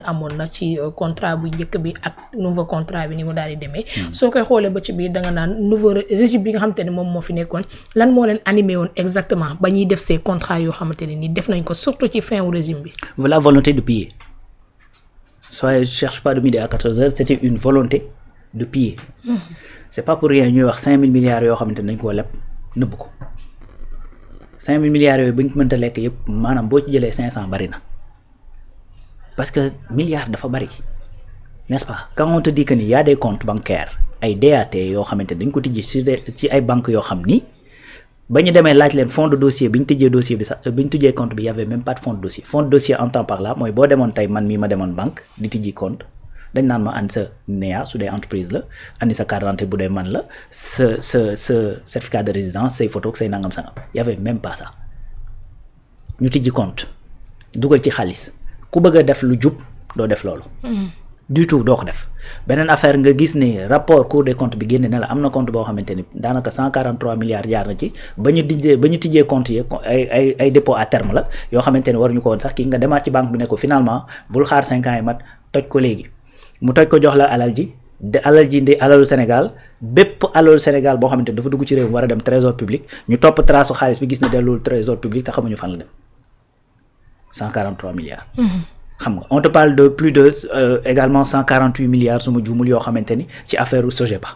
amoon na ci contrat bu njëkk bi ak nouveau contrat bi ni mu daal di demee soo koy xoolee ba ci biir da nga naan nouveau régime bi nga xamante ne moom moo fi nekkoon lan moo leen animé woon exactement ba ñuy def ces contrats yoo xamante ne ni def nañ ko surtout ci fin wu régime bi. La volonté de piller. Soyez, je cherche pas de midi à 14h, c'était une volonté de piller. C'est pas pour rien ñuy wax 5000 milliards yoo xamante ne dañ koo leb nëbb ko 5000 milliards yooyu bu ñu mënta lekk yëpp maanaam boo ci jëlee 500 bari na. Parce que milliards dafa bari n'est-ce pas quand on te dit que ni y a des comptes bancaires ay DAT yoo xamante dañ ko tijji ci ay banques yoo xam ni ba ñu demee laaj leen fond de dossier bi ñu tijjee dossier bi sax bi ñu tijjee compte bi y avait même pas de fond de dossier. Fond de dossier en temps par là mooy boo demoon tey man mii ma demoon banque di tijji compte dañ naan ma andi sa NEA su dee entreprise la andi sa carte d'identité bu dee man la sa certificat de résidence say photo say nangam sangam y avait même pas ça ñu tijji compte dugal ci xaalis. ku bëgg a def lu jub doo def loolu. Du tout doo ko def beneen affaire nga gis ne rapport Cour des comptes bi génne ne la am na compte boo xamante ni daanaka 143 milliards jaar na ci ba ñu tijjee compte yi ay dépôt à terme la yoo xamante ni waruñu ko woon sax kii nga demaat ci banque bi ne ko finalement bul xaar 5 ans yi mat toj ko léegi mu toj ko jox la alal ji di alalu Sénégal bépp alalu Sénégal boo xamante ni dafa dugg ci réew mi war a dem trésor public ñu topp trace xaalis bi gis ne delluwul trésor public te xamuñu fan la dem. 143 milliards. xam nga on te parle de plus de également 148 milliards su ma juumul yoo xamante ni ci affaire u Sogepa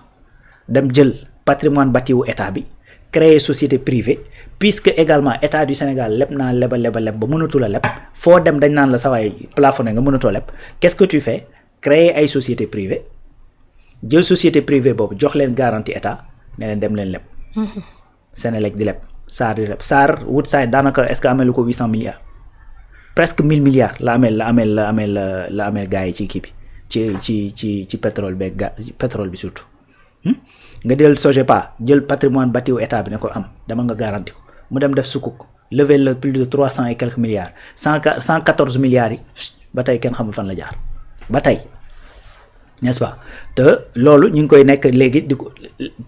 dem jël patrimoine bâti wu état bi créer société privée puisque également état du Sénégal leb naa leba ba mënatul a leb foo dem dañ naan la sa waay plafonné nga mënatoo leb qu'est-ce que tu fais créer ay société privée jël société privée boobu jox leen garantie état ne leen dem leen leb. Sénélec di leb SAR di leb SAR Woodside daanaka est-ce que amelu ko 800 milliards. Presque 1000 milliards la amel gars yi ci kii bi ci pétrole beeg pétrole bi surtout nga del Sogepa jël patrimoine bâti wu état bi ne ko am dama nga garanti ko mu dem def sukuk lever le plus de 300 et quelques milliards 114 milliards yi ba tey kenn xamul fan la jaar ba tey n'est-ce pas te loolu ñu ngi koy nekk léegi di ko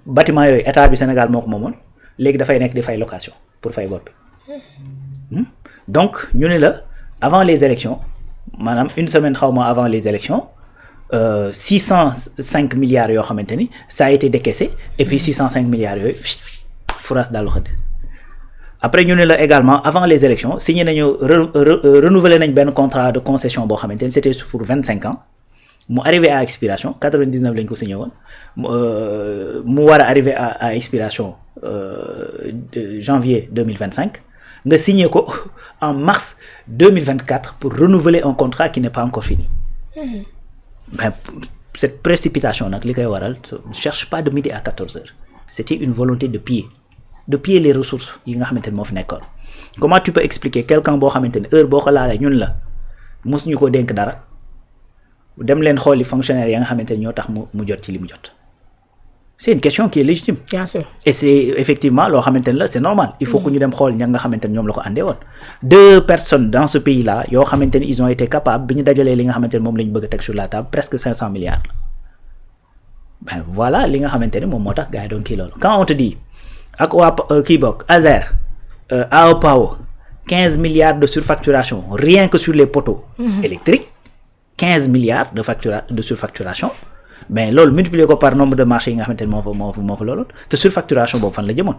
bâtiment yooyu état bi Sénégal moo ko moomoon léegi dafay nekk di fay location pour fay bor bi donc ñu ne la avant les élections maanaam une semaine xawma avant les élections 605 milliards yoo xamante ni ça a été décaissé et puis 605 milliards yooyu furas daal xëdd après ñu ne la également avant les élections signé nañu renouveler nañ benn contrat de concession boo xamante ni c'était pour 25 ans mu arrivé à expiration 99 lañ ko signé woon mu war a arrivé à expiration janvier 2025 nga signé ko en mars 2024 pour renouveler un contrat qui n'est pas encore fini. Ben, cette précipitation nag li koy waral ne cherche pas de midi à 14h c'était une volonté de piller les ressources yi nga xamante ne moo fi nekkoon. Comment tu peux expliquer quelqu'un boo xamante ne heure boo ko laalee ñun la mosuñu ko dénk dara dem leen xooli fonctionnaire ya nga xamante ne ñoo tax mu jot ci li mu jot. C'est une question qui est légitime. Bien sûr. Et c'est effectivement loo xamante ne la c'est normal il faut que ñu dem xool ña nga xamante ne ñoom la ko àndee woon 2 personnes dans ce pays là yoo xamante ne ils ont été capables bi ñu dajalee li nga xamante ne moom la ñu bëgg a teg sur la table presque 500 milliards ben voilà li nga xamante ne moom moo tax gars yi doon kii loolu quand on te dit ak waa kii bokk Azer AOPAO 15 milliards de surfacturation rien que sur les poteaux électriques 15 milliards de surfacturation mais loolu multiplier ko par nombre de marchés yi nga xamante ne moo fa loolu te surfacturation boobu fan la jëmoon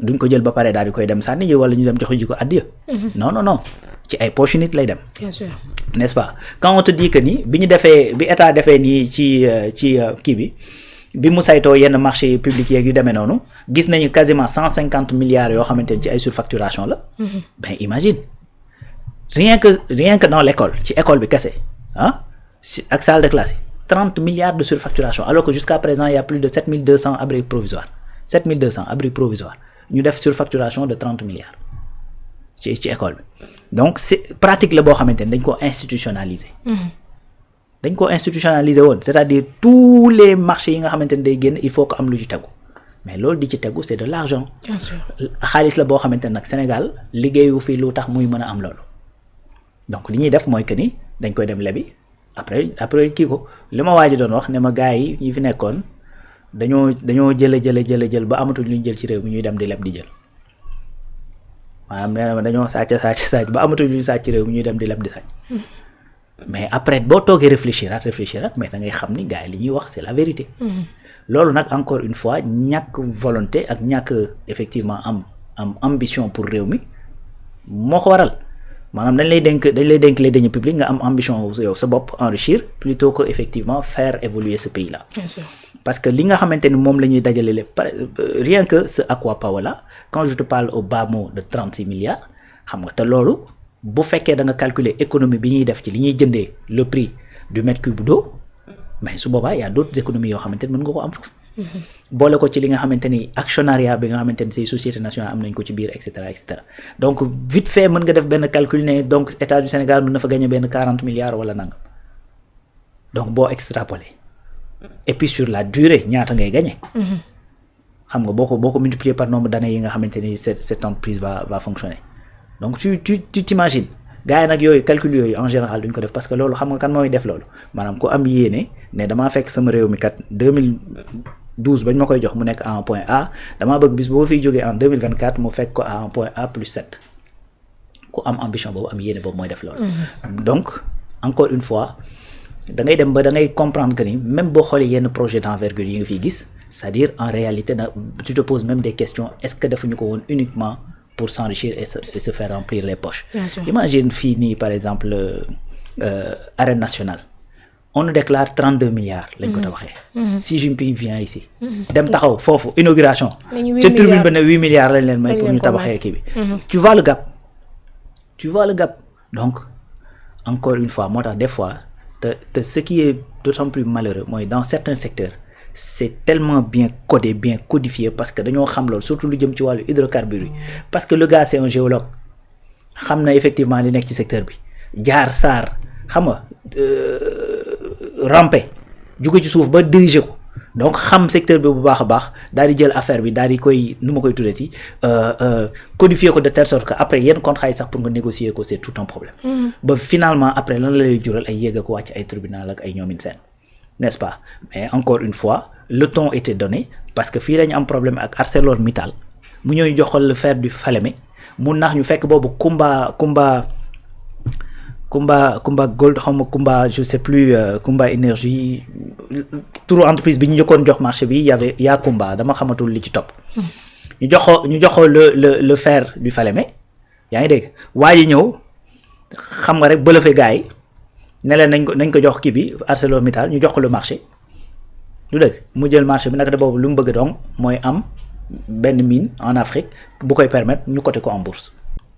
duñ ko jël ba pare daal di koy dem sànni ji wala ñu dem joxe ji ko addiya non ci ay poche nit lay dem. Bien sûr. N'est-ce pas quand on te dit que ni bi état defee nii ci kii bi mu saytoo yenn marché publics yeeg yu demee noonu gis nañu quasiment 150 milliards yoo xamante ne ci ay surfacturation la. Ben imagine rien que dans l'école ci école bi kese ak salle de classe 30 milliards de surfacturation alors que jusqu'à présent il y a plus de 7200 abris provisoires ñu def surfacturation de 30 milliards ci école bi donc c'est pratique la boo xamante ne dañ ko institutionnaliser. Woon c'est-à-dire tous les marchés yi nga xamante ne day génn il faut que am lu ci tegu mais loolu di ci tegu c'est de l'argent. Bien sûr. xaalis la boo xamante ne nag Sénégal liggéeyu fi lu tax muy mën a am loolu donc li ñuy def mooy que ni dañ koy dem lebi. après kii ko li ma waaj doon wax ne ma gars yi ñi fi nekkoon dañoo jël ba amatul lu ñu jël ci réew mi ñuy dem di leb di jël maanaam nee na ma dañoo sàcc ba amatul lu ñu sàcc ci réew mi ñuy dem di leb di sàcc mais après boo toogee réfléchir mais da ngay xam ni gars yi li ñuy wax c'est la vérité. loolu nag encore une fois ñàkk volonté ak ñàkk effectivement am ambition pour réew mi moo ko waral maanaam dañ lay dénk les deniers publics nga am ambition yow sa bopp enrichir plutôt que effectivement faire évoluer ce pays là. Bien sûr. Parce que li nga xamante ni moom la ñuy dajale lépp rien que ce Aqua Power là quand je te parle au bas mot de 36 milliards xam nga te loolu bu fekkee da nga calculer économie bi ñuy def ci li ñuy jëndee le prix du mètre cube d'eau mais su boobaa y a d'autres économies yoo xamante ni mën nga ko am foofu. boole ko ci li nga xamante ni actionnariat bi nga xamante ni say société nationale am nañ ko ci biir et cetera et cetera donc vite fait mën nga def benn calcul ne donc état du Sénégal mën na fa gagner benn 40 milliards wala nangam donc boo extrapoler et puis sur la durée ñaata ngay gagner. xam nga boo ko multiplier par nombre d'années yi nga xamante ni cette entreprise va fonctionner donc tu t'imagines gars yi nag yooyu calcul yooyu en général duñ ko def parce que loolu xam nga kan mooy def loolu maanaam ku am yéene ne damaa fekk sama réew mi kat 2012 bañ ma koy jox mu nekk à un point A damaa bëgg bis boo fiy jógee en 2024 mu fekk ko à un point A plus 7 ku am ambition boobu am yéene boobu mooy def loolu. donc encore une fois da ngay dem ba da ngay comprendre que ni même boo xoolee yenn projet d'envergure yi nga fiy gis c'est-à-dire en réalité tu te poses même des questions est-ce que defuñu ko woon uniquement pour s'enrichir et se faire remplir les poches. Imagine fii nii par exemple arène nationale on nous déclare 32 milliards lañ ko tabaxee. Xi Jinping vient ici. dem taxaw foofu inauguration. ca tribune ba ne 8 milliards lañ leen may pour ñu tabaxee kii bi. tu vois le gap donc encore une fois moo tax des fois te ce qui est d'autant plus malheureux mooy dans certains secteurs. C'est tellement bien codé, bien codifié parce que dañoo xam loolu surtout lu jëm ci wàllu hydrocarbures yi parce que le gars c'est un géologue xam na effectivement li nekk ci secteur bi jaar saar xam nga rampe jóge ci suuf ba diriger ko donc xam secteur bi bu baax a baax daal di jël affaire bi daal di koy nu ma koy tuddati codifier ko de telle sorte que après yenn contrat yi sax pour nga négocier ko c'est tout un problème. ba finalement après lan la lay jural ay yéeg ak wàcc ay tribunal ak ay ñoomin seen. N'est-ce pas? Mais encore une fois, le ton était donné parce que fii lañu am problème ak ArcelorMittal mu ñëw joxal le fer du Falémé mu nax ñu fekk boobu Kumba Gold xaw ma Kumba je sais plus Kumba énergie turu entreprise bi ñu njëkkoon jox marché bi yaa Kumba dama xamatul li ci topp. ñu jox ko le fer du Falémé yaa ngi dégg waa ji ñëw xam nga rek bëlëfe gars yi. ne leen nañ ko jox kii bi ArcelorMittal ñu jox ko le marché du dëgg mu jël marché bi naka de boobu lu mu bëgg donc mooy am benn mine en Afrique bu koy permettre ñu coter ko en bourse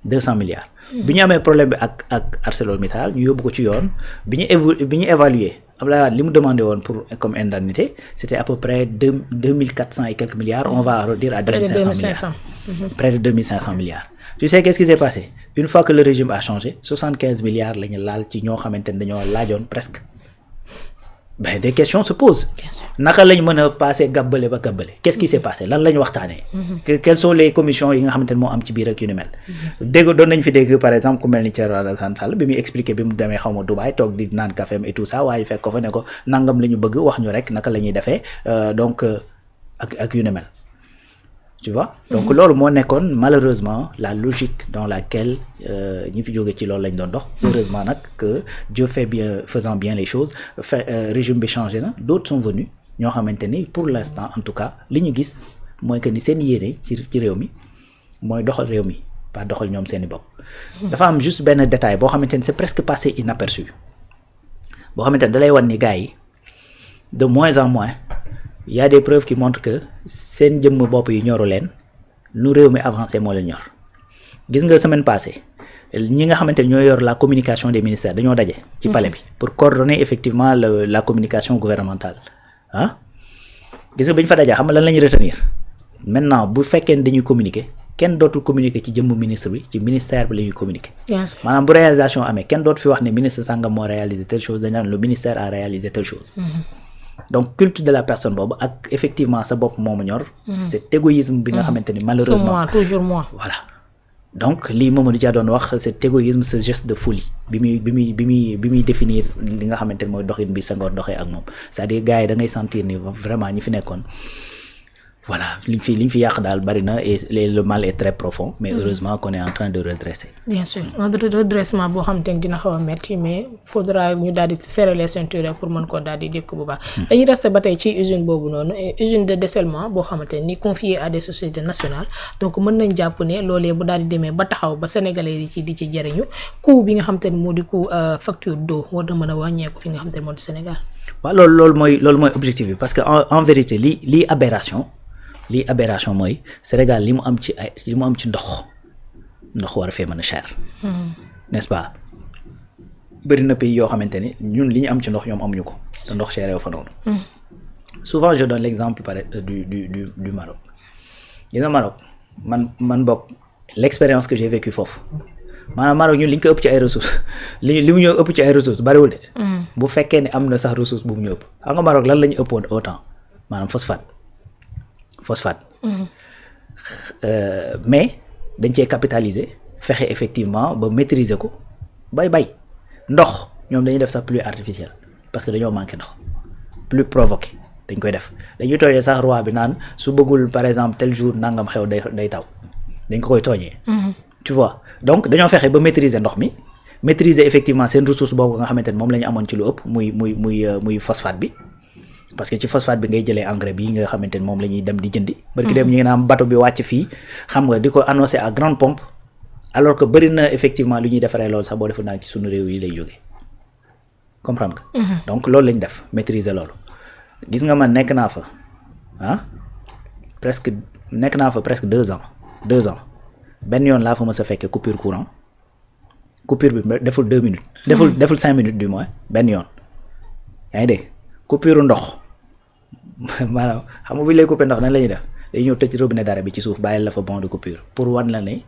200 milliards. bi ñu amee problème bi ak ArcelorMittal ñu yóbbu ko ci yoon bi ñu évaluer Abdoulaye Wade li mu demandé woon pour comme indemnité c'était à peu près 2400 et quelques milliards on va arrondir à 2500 milliards. Près de 2500 milliards. Tu sais qu'est-ce qui s'est passé? Une fois que le régime a changé, 75 milliards la ñu laal ci ñoo xamante ne dañoo laajoon presque. Ben des questions se posent. Naka lañ mën a passé gàbbale ba gàbbale? Qu'est-ce qui s'est passé? Lan lañ waxtaanee? Quelles sont les commissions yi nga xamante ne moo am ci biir ak yu ni mel? Doon nañ fi dégg par exemple ku mel ni Thierno Alassane Sall bi muy expliqué bi mu demee xaw ma Dubaï toog di naan café et tout ça waaye fekk ko fa ne ko nangam la ñu bëgg wax ñu rek naka la ñuy defee donc ak yu ni mel. Tu vois? Donc loolu moo nekkoon malheureusement la logique dans laquelle ñi fi jóge ci loolu lañ doon dox. Heureusement nag que Dieu faisant bien les choses régime bi changé na d'autres sont venus ñoo xamante ni pour l'instant en tout cas li ñu gis mooy que ni seen yéene ci réew mi mooy doxal réew mi pas doxal ñoom seeni bopp. dafa am juste benn détail boo xamante ni c'est presque passé inaperçu boo xamante ni da lay wan ni gars yi de moins en moins. Il y a des preuves qui montrent que seen jëmm bopp yi ñoru leen nu réew mi avancé moo leen ñor gis nga semaine passée ñi nga xamante ne ñoo yor la communication des ministères dañoo daje. ci palais bi pour coordonner effectivement la communication gouvernementale ah gis nga bi ñu fa dajee xam nga lan la ñuy retenir maintenant bu fekkee ne dañuy communiquer kenn dootul communiquer ci jëmm ministre bi ci ministère bi la ñuy communiquer. maanaam bu réalisation amee kenn dootu fi wax ne ministre sangam moo réalisé telle chose dañu naan le ministère a réalisé telle chose. Donc culte de la personne boobu ak effectivement sa bopp moomu ñor. cet égoïsme bi nga xamante ni malheureusement. moi toujours moi. Voilà donc lii Mamadou Dia doon wax cet égoïsme ce geste de folie bi muy définir li nga xamante ni mooy doxin bi Senghor doxee ak moom c'est-à-dire gars yi da ngay sentir ni vraiment ñi fi nekkoon voilà liñ fi yàq daal bari na et le mal est très profond mais heureusement qu'on est en train de redresser. bien sûr un redressement boo xam te ne dina xaw a metti mais faudra ñu daal di serrer les ceintures pour mën koo daal di dékk bu baax. dañuy rester ba tey ci usine boobu noonu usine de dessalement boo xamante ni confiée à des sociétés nationales donc mën nañ jàpp ne loolee bu daal di demee ba taxaw ba sénégalais yi di ci jëriñu coût bi nga xamante ni moo di coût facture d'eau war na mën a wàññeeku fi nga xamante ni moo di Sénégal. waaw loolu mooy objectif bi parce que en vérité lii aberration mooy Sénégal li mu am ci ndox war a fee mën a cher. n'est-ce pas bëri na pays yoo xamante ni ñun li ñu am ci ndox ñoom amuñu ko te ndox cher yoo fa noonu. souvent je donne l'exemple du Maroc. gis nga Maroc man bokk l'expérience que j'ai vécu foofu maanaam Maroc ñun li ñu ko ëpp ci ay ressources li mu ñëw ëpp ci ay ressources bariwul de. bu fekkee ne am na sax ressource bu mu ñëw ëpp xam nga Maroc lan la ñu ëppoon autant maanaam phosphate. Mais dañ cee capitaliser fexe effectivement ba maîtriser ko bay ndox ñoom dañuy def sax pluie artificielle parce que dañoo manqué ndox pluie provoquée dañ koy def dañuy tooñee sax roi bi naan su bëggul par exemple tel jour nangam xew day taw dañ ko koy tooñee. tu vois donc dañoo fexe ba maîtriser ndox mi maîtriser effectivement seen ressource boobu nga xamante ne moom la ñu amoon ci lu ëpp muy phosphate bi. parce que ci phosphate bi ngay jëlee engrais bi nga xamante ni moom la ñuy dem di jëndi. barki dem ñu ngi naan bateau bi wàcc fii xam nga di ko annoncer à grande pompe alors que bëri na effectivement lu ñuy defaree loolu sax boo defu naa ci sunu réew yi lay jógee comprendre nga. donc loolu lañ def maîtriser loolu. gis nga man nekk naa fa presque 2 ans benn yoon laa fa mës a fekkee coupure courant coupure bi deful 2 minutes. deful 5 minutes du moins benn yoon yaa ngi dégg. coupure ndox maanaam xam nga bu ñu lay couper ndox nan la ñuy def dañuy ñëw tëj robinet dara bi ci suuf bàyyil la fa bon de coupure pour wan la ne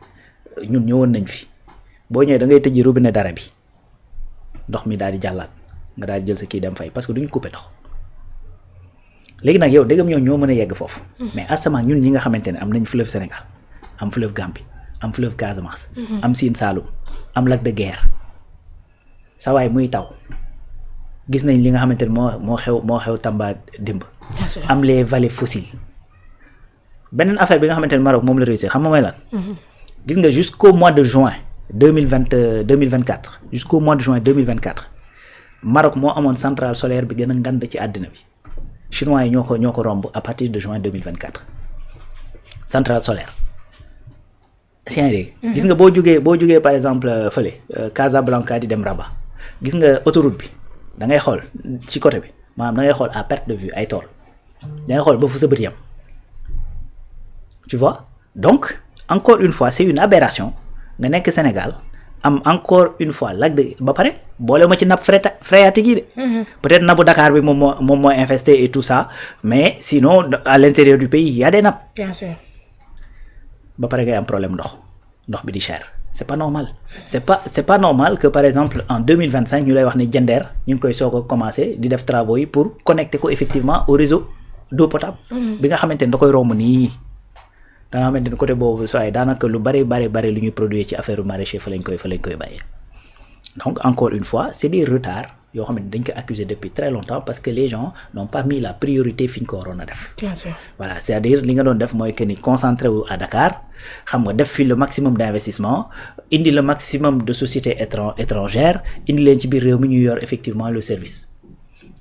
ñun ñëwoon nañ fi boo ñëwee da ngay tëj robinet dara bi ndox mi daal di jàllaat nga daal di jël sa kii dem fay parce que duñu couper ndox léegi nag yow dëggam ñoo mën a yegg foofu. mais asamaan ñun ñi nga xamante ne am nañ fleuve Sénégal am fleuve Gambie am fleuve Casamance. am Sine Saloum am lac de Guiers sa waay muy taw. gis nañ li nga xamante ne moo xew Tamba démb. am les vallées fossiles beneen affaire bi nga xamante ne Maroc moom la réussir xam nga mooy lan. gis nga jusqu'au mois de juin 2024 jusqu'au mois de juin 2024 Maroc moo amoon centrale solaire bi gën a ngand ci àddina bi chinois yi ñoo ko romb à partir de juin 2024 centrale solaire. sien dégg gis nga boo jógee par exemple fële Casablanca di dem Rabat gis nga autoroute bi. da ngay xool ci côté bi maanaam da ngay xool à perte de vue ay tool da ngay xool ba fu sa bët yam tu vois donc encore une fois c'est une aberration nga nekk Sénégal am encore une fois lac de ba pare boole ma ci nappe phréatique yi de. peut-être nappu Dakar bi moom moo infesté et tout ça mais sinon à l'intérieur du pays il y a des nappes. bien sûr. ba pare ngay am problème ndox bi di cher. c'est pas normal c'est pas normal que par exemple en 2025 ñu lay wax ni Diender ñu ngi koy soog a commencer di def travaux yi pour connecter ko effectivement au réseau d'eau potable. bi nga xamante ni da koy romb nii da nga xamante ni côté boobu sooy daanaka lu bari lu ñuy produire ci affaire maraîcher fa lañ koy bàyyee donc encore une fois c'est des retards yoo xam ne dañ ko accuser depuis très longtemps parce que les gens n'ont pas mis la priorité fi ñu ko waroon a def. bien sûr. voilà c'est-à-dire li nga doon def mooy que ni concentré wu à Dakar xam nga def fi le maximum d'investissement indi le maximum de sociétés étrangères indi leen ci biir réew mi ñu yor effectivement le service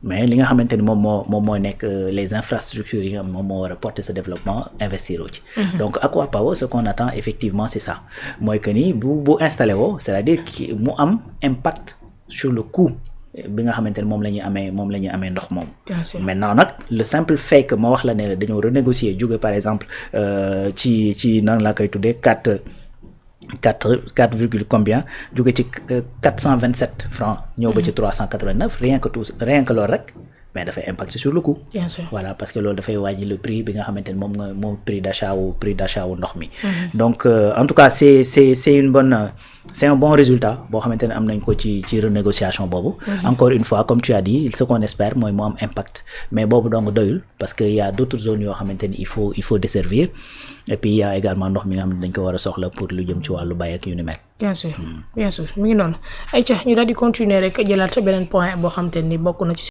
mais li nga xamante ni moom moo nekk les infrastructures yi nga xam moom moo war a porter ce développement investir ci. donc Aqua Power ce qu'on attend effectivement c'est ça mooy que ni bu installé woo c'est-à-dire mu am impact sur le coût. bi nga xamante ne moom la ñuy amee ndox moom. maintenant nag le simple fait que ma wax la ne dañoo renégocier jóge par exemple ci nan laa koy tuddee 4 virgule combien jóge ci 427 francs ñëw ba ci 389 rien que loolu rek mais dafay impacter sur le coût. bien sûr. voilà parce que loolu dafay wàññi le prix bi nga xamante ne moom prix d'achat wu ndox mi. donc en tout cas c'est un bon résultat boo xamante ne am nañ ko ci renégociation boobu. encore une fois comme tu as dit ce qu'on espère mooy mu am impact mais boobu donc doyul parce que y a d'autres zones yoo xamante ni il faut desservir et puis il y a également ndox mi nga xam ne dañ ko war a soxla pour lu jëm ci wàllu bay ak yu ni mel. bien sûr mi ngi noonu ayca ñu daal di continuer rek jëlaat sa beneen point boo xamante ni bokk na ci